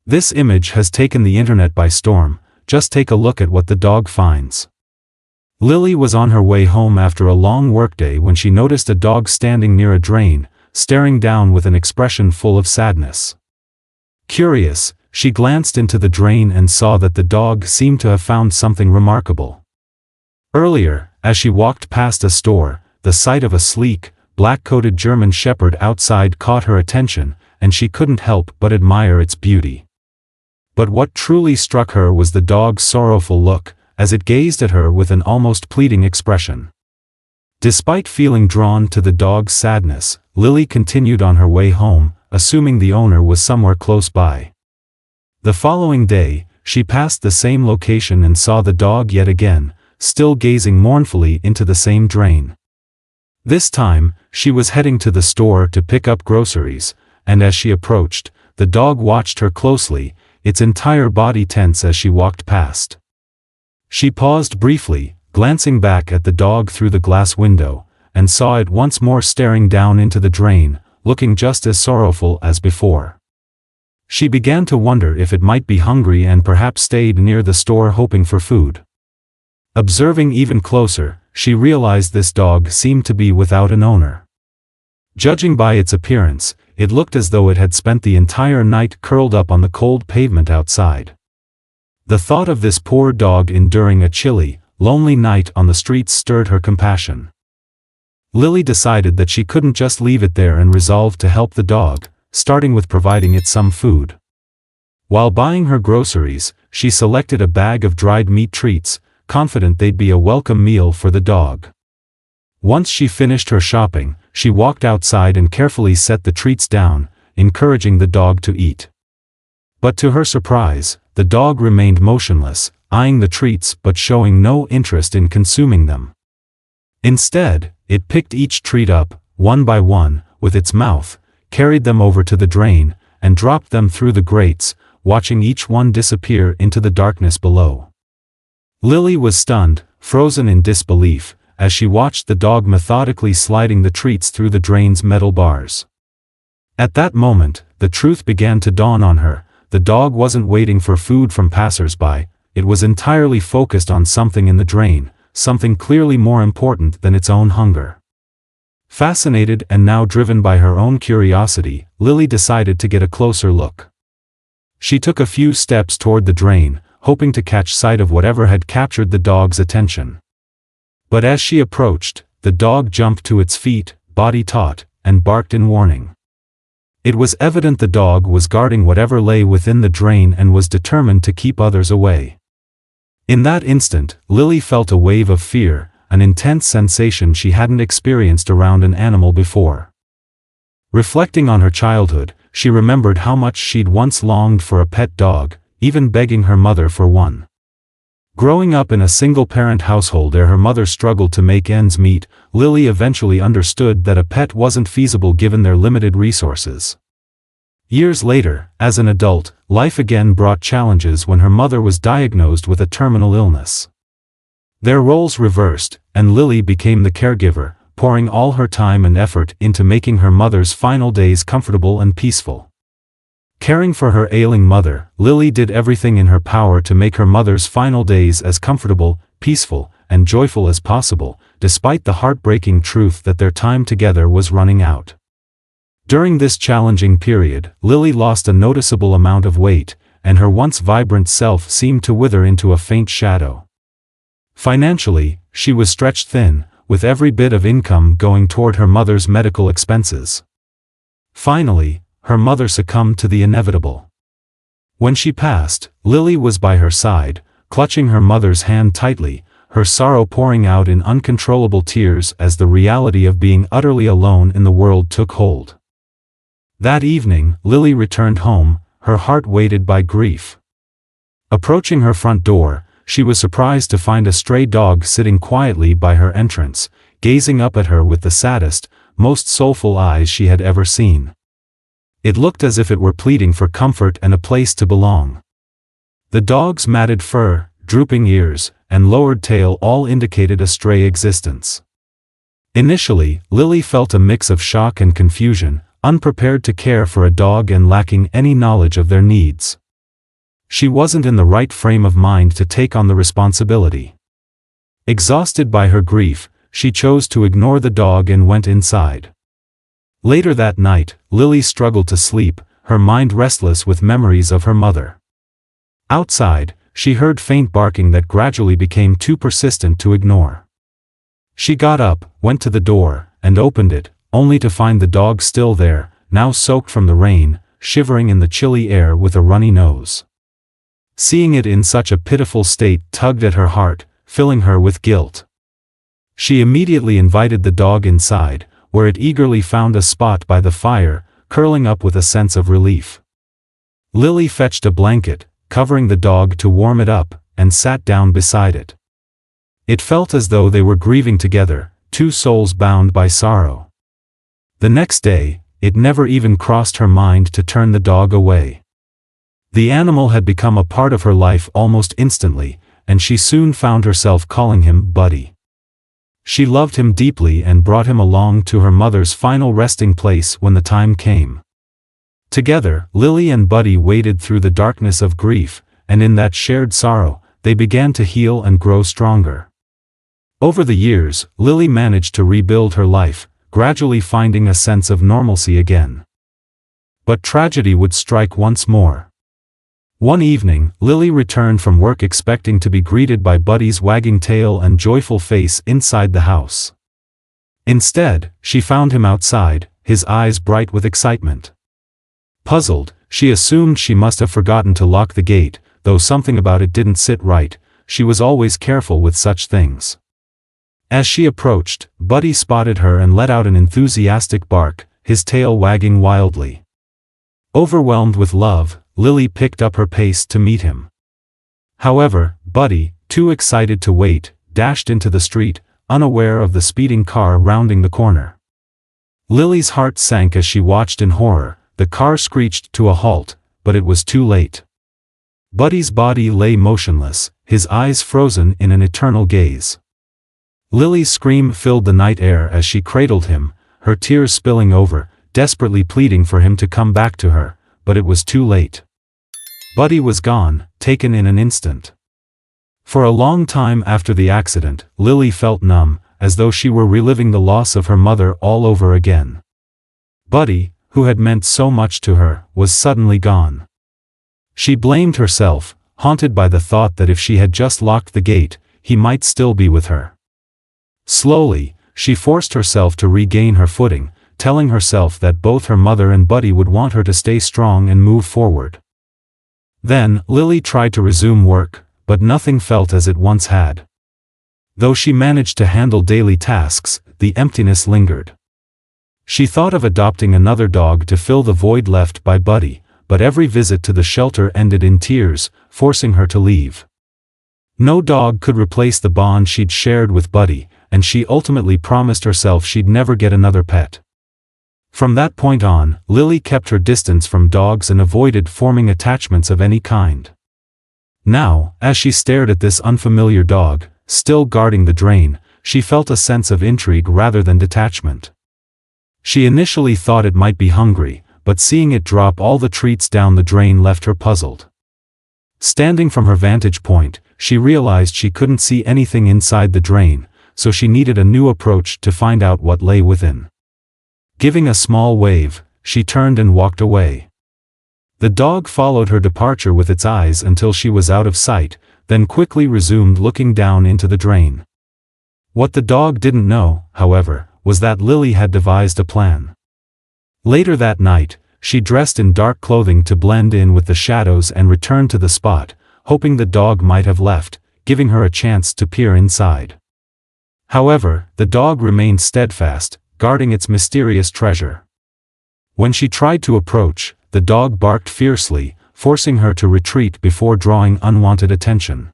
This image has taken the internet by storm. Just take a look at what the dog finds. Lily was on her way home after a long workday when she noticed a dog standing near a drain, staring down with an expression full of sadness. Curious, she glanced into the drain and saw that the dog seemed to have found something remarkable. Earlier, as she walked past a store, the sight of a sleek, black-coated German Shepherd outside caught her attention, and she couldn't help but admire its beauty. But what truly struck her was the dog's sorrowful look, as it gazed at her with an almost pleading expression. Despite feeling drawn to the dog's sadness, Lily continued on her way home, assuming the owner was somewhere close by. The following day, she passed the same location and saw the dog yet again, still gazing mournfully into the same drain. This time, she was heading to the store to pick up groceries, and as she approached, the dog watched her closely, its entire body tense as she walked past. She paused briefly, glancing back at the dog through the glass window, and saw it once more staring down into the drain, looking just as sorrowful as before. She began to wonder if it might be hungry and perhaps stayed near the store hoping for food. Observing even closer, she realized this dog seemed to be without an owner. Judging by its appearance, it looked as though it had spent the entire night curled up on the cold pavement outside. The thought of this poor dog enduring a chilly, lonely night on the streets stirred her compassion. Lily decided that she couldn't just leave it there and resolved to help the dog, starting with providing it some food. While buying her groceries, she selected a bag of dried meat treats, confident they'd be a welcome meal for the dog. Once she finished her shopping, she walked outside and carefully set the treats down, encouraging the dog to eat. But to her surprise, the dog remained motionless, eyeing the treats but showing no interest in consuming them. Instead, it picked each treat up, one by one, with its mouth, carried them over to the drain, and dropped them through the grates, watching each one disappear into the darkness below. Lily was stunned, frozen in disbelief, as she watched the dog methodically sliding the treats through the drain's metal bars. At that moment, the truth began to dawn on her. The dog wasn't waiting for food from passers-by, it was entirely focused on something in the drain, something clearly more important than its own hunger. Fascinated and now driven by her own curiosity, Lily decided to get a closer look. She took a few steps toward the drain, hoping to catch sight of whatever had captured the dog's attention. But as she approached, the dog jumped to its feet, body taut, and barked in warning. It was evident the dog was guarding whatever lay within the drain and was determined to keep others away. In that instant, Lily felt a wave of fear, an intense sensation she hadn't experienced around an animal before. Reflecting on her childhood, she remembered how much she'd once longed for a pet dog, even begging her mother for one. Growing up in a single-parent household where her mother struggled to make ends meet, Lily eventually understood that a pet wasn't feasible given their limited resources. Years later, as an adult, life again brought challenges when her mother was diagnosed with a terminal illness. Their roles reversed, and Lily became the caregiver, pouring all her time and effort into making her mother's final days comfortable and peaceful. Caring for her ailing mother, Lily did everything in her power to make her mother's final days as comfortable, peaceful, and joyful as possible, despite the heartbreaking truth that their time together was running out. During this challenging period, Lily lost a noticeable amount of weight, and her once vibrant self seemed to wither into a faint shadow. Financially, she was stretched thin, with every bit of income going toward her mother's medical expenses. Finally, her mother succumbed to the inevitable. When she passed, Lily was by her side, clutching her mother's hand tightly, her sorrow pouring out in uncontrollable tears as the reality of being utterly alone in the world took hold. That evening, Lily returned home, her heart weighted by grief. Approaching her front door, she was surprised to find a stray dog sitting quietly by her entrance, gazing up at her with the saddest, most soulful eyes she had ever seen. It looked as if it were pleading for comfort and a place to belong. The dog's matted fur, drooping ears, and lowered tail all indicated a stray existence. Initially, Lily felt a mix of shock and confusion, unprepared to care for a dog and lacking any knowledge of their needs. She wasn't in the right frame of mind to take on the responsibility. Exhausted by her grief, she chose to ignore the dog and went inside. Later that night, Lily struggled to sleep, her mind restless with memories of her mother. Outside, she heard faint barking that gradually became too persistent to ignore. She got up, went to the door, and opened it, only to find the dog still there, now soaked from the rain, shivering in the chilly air with a runny nose. Seeing it in such a pitiful state tugged at her heart, filling her with guilt. She immediately invited the dog inside, where it eagerly found a spot by the fire, curling up with a sense of relief. Lily fetched a blanket, covering the dog to warm it up, and sat down beside it. It felt as though they were grieving together, two souls bound by sorrow. The next day, it never even crossed her mind to turn the dog away. The animal had become a part of her life almost instantly, and she soon found herself calling him Buddy. She loved him deeply and brought him along to her mother's final resting place when the time came. Together, Lily and Buddy waded through the darkness of grief, and in that shared sorrow, they began to heal and grow stronger. Over the years, Lily managed to rebuild her life, gradually finding a sense of normalcy again. But tragedy would strike once more. One evening, Lily returned from work expecting to be greeted by Buddy's wagging tail and joyful face inside the house. Instead, she found him outside, his eyes bright with excitement. Puzzled, she assumed she must have forgotten to lock the gate, though something about it didn't sit right. She was always careful with such things. As she approached, Buddy spotted her and let out an enthusiastic bark, his tail wagging wildly. Overwhelmed with love, Lily picked up her pace to meet him. However, Buddy, too excited to wait, dashed into the street, unaware of the speeding car rounding the corner. Lily's heart sank as she watched in horror. The car screeched to a halt, but it was too late. Buddy's body lay motionless, his eyes frozen in an eternal gaze. Lily's scream filled the night air as she cradled him, her tears spilling over, desperately pleading for him to come back to her, but it was too late. Buddy was gone, taken in an instant. For a long time after the accident, Lily felt numb, as though she were reliving the loss of her mother all over again. Buddy, who had meant so much to her, was suddenly gone. She blamed herself, haunted by the thought that if she had just locked the gate, he might still be with her. Slowly, she forced herself to regain her footing, telling herself that both her mother and Buddy would want her to stay strong and move forward. Then, Lily tried to resume work, but nothing felt as it once had. Though she managed to handle daily tasks, the emptiness lingered. She thought of adopting another dog to fill the void left by Buddy, but every visit to the shelter ended in tears, forcing her to leave. No dog could replace the bond she'd shared with Buddy, and she ultimately promised herself she'd never get another pet. From that point on, Lily kept her distance from dogs and avoided forming attachments of any kind. Now, as she stared at this unfamiliar dog, still guarding the drain, she felt a sense of intrigue rather than detachment. She initially thought it might be hungry, but seeing it drop all the treats down the drain left her puzzled. Standing from her vantage point, she realized she couldn't see anything inside the drain, so she needed a new approach to find out what lay within. Giving a small wave, she turned and walked away. The dog followed her departure with its eyes until she was out of sight, then quickly resumed looking down into the drain. What the dog didn't know, however, was that Lily had devised a plan. Later that night, she dressed in dark clothing to blend in with the shadows and returned to the spot, hoping the dog might have left, giving her a chance to peer inside. However, the dog remained steadfast, guarding its mysterious treasure. When she tried to approach, the dog barked fiercely, forcing her to retreat before drawing unwanted attention.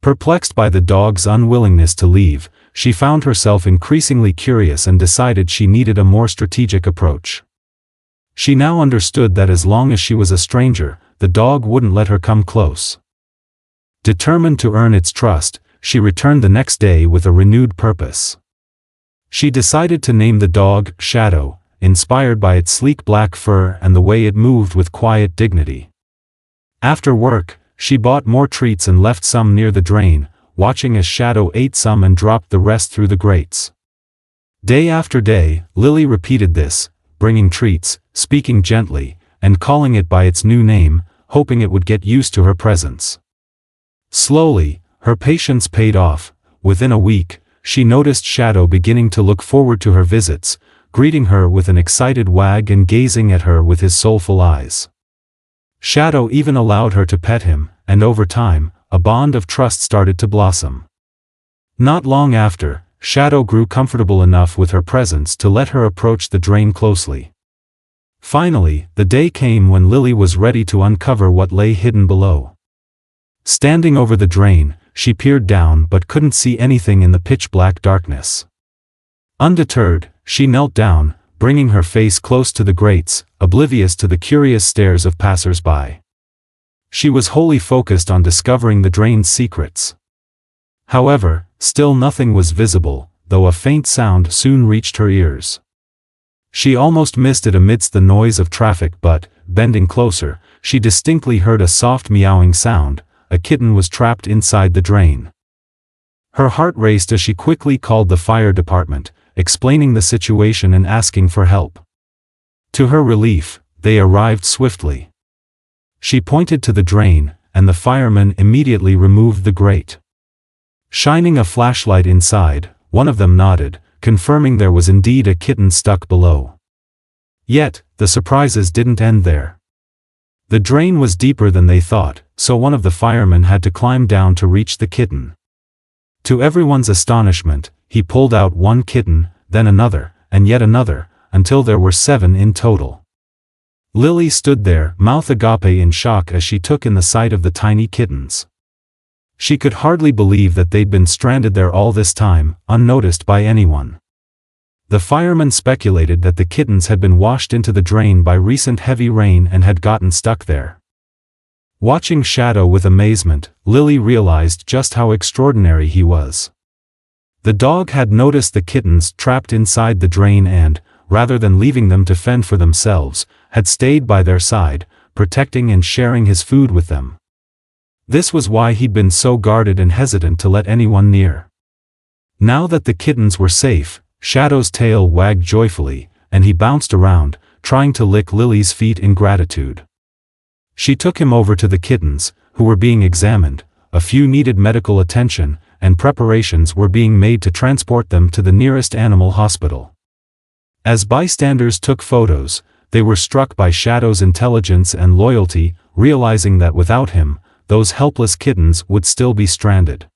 Perplexed by the dog's unwillingness to leave, she found herself increasingly curious and decided she needed a more strategic approach. She now understood that as long as she was a stranger, the dog wouldn't let her come close. Determined to earn its trust, she returned the next day with a renewed purpose. She decided to name the dog Shadow, inspired by its sleek black fur and the way it moved with quiet dignity. After work, she bought more treats and left some near the drain, watching as Shadow ate some and dropped the rest through the grates. Day after day, Lily repeated this, bringing treats, speaking gently, and calling it by its new name, hoping it would get used to her presence. Slowly, her patience paid off. Within a week, she noticed Shadow beginning to look forward to her visits, greeting her with an excited wag and gazing at her with his soulful eyes. Shadow even allowed her to pet him, and over time, a bond of trust started to blossom. Not long after, Shadow grew comfortable enough with her presence to let her approach the drain closely. Finally, the day came when Lily was ready to uncover what lay hidden below. Standing over the drain, she peered down but couldn't see anything in the pitch-black darkness. Undeterred, she knelt down, bringing her face close to the grates, oblivious to the curious stares of passers-by. She was wholly focused on discovering the drain's secrets. However, still nothing was visible, though a faint sound soon reached her ears. She almost missed it amidst the noise of traffic, but, bending closer, she distinctly heard a soft meowing sound. A kitten was trapped inside the drain. Her heart raced as she quickly called the fire department, explaining the situation and asking for help. To her relief, they arrived swiftly. She pointed to the drain, and the firemen immediately removed the grate. Shining a flashlight inside, one of them nodded, confirming there was indeed a kitten stuck below. Yet, the surprises didn't end there. The drain was deeper than they thought, so one of the firemen had to climb down to reach the kitten. To everyone's astonishment, he pulled out one kitten, then another, and yet another, until there were 7 in total. Lily stood there, mouth agape in shock as she took in the sight of the tiny kittens. She could hardly believe that they'd been stranded there all this time, unnoticed by anyone. The firemen speculated that the kittens had been washed into the drain by recent heavy rain and had gotten stuck there. Watching Shadow with amazement, Lily realized just how extraordinary he was. The dog had noticed the kittens trapped inside the drain and, rather than leaving them to fend for themselves, had stayed by their side, protecting and sharing his food with them. This was why he'd been so guarded and hesitant to let anyone near. Now that the kittens were safe, Shadow's tail wagged joyfully, and he bounced around, trying to lick Lily's feet in gratitude. She took him over to the kittens, who were being examined. A few needed medical attention, and preparations were being made to transport them to the nearest animal hospital. As bystanders took photos, they were struck by Shadow's intelligence and loyalty, realizing that without him, those helpless kittens would still be stranded.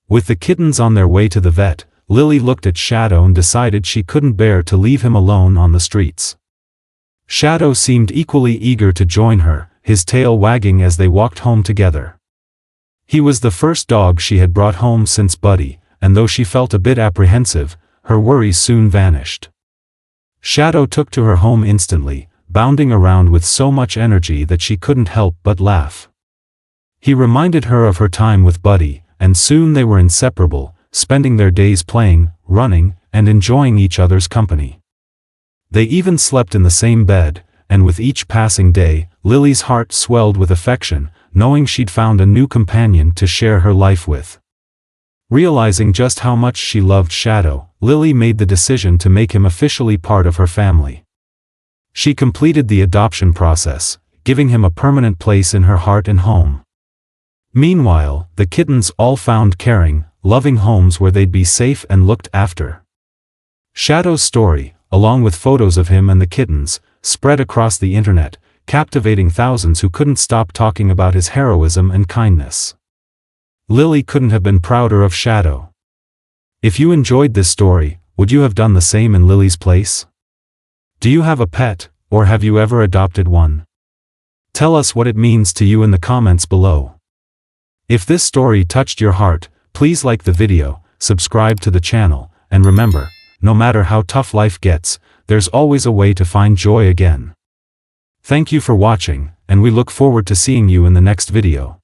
With the kittens on their way to the vet, Lily looked at Shadow and decided she couldn't bear to leave him alone on the streets. Shadow seemed equally eager to join her, his tail wagging as they walked home together. He was the first dog she had brought home since Buddy, and though she felt a bit apprehensive, her worries soon vanished. Shadow took to her home instantly, bounding around with so much energy that she couldn't help but laugh. He reminded her of her time with Buddy, and soon they were inseparable, spending their days playing, running, and enjoying each other's company. They even slept in the same bed, and with each passing day, Lily's heart swelled with affection, knowing she'd found a new companion to share her life with. Realizing just how much she loved Shadow, Lily made the decision to make him officially part of her family. She completed the adoption process, giving him a permanent place in her heart and home. Meanwhile, the kittens all found caring, loving homes where they'd be safe and looked after. Shadow's story, along with photos of him and the kittens, spread across the internet, captivating thousands who couldn't stop talking about his heroism and kindness. Lily couldn't have been prouder of Shadow. If you enjoyed this story, would you have done the same in Lily's place? Do you have a pet, or have you ever adopted one? Tell us what it means to you in the comments below. If this story touched your heart, please like the video, subscribe to the channel, and remember, no matter how tough life gets, there's always a way to find joy again. Thank you for watching, and we look forward to seeing you in the next video.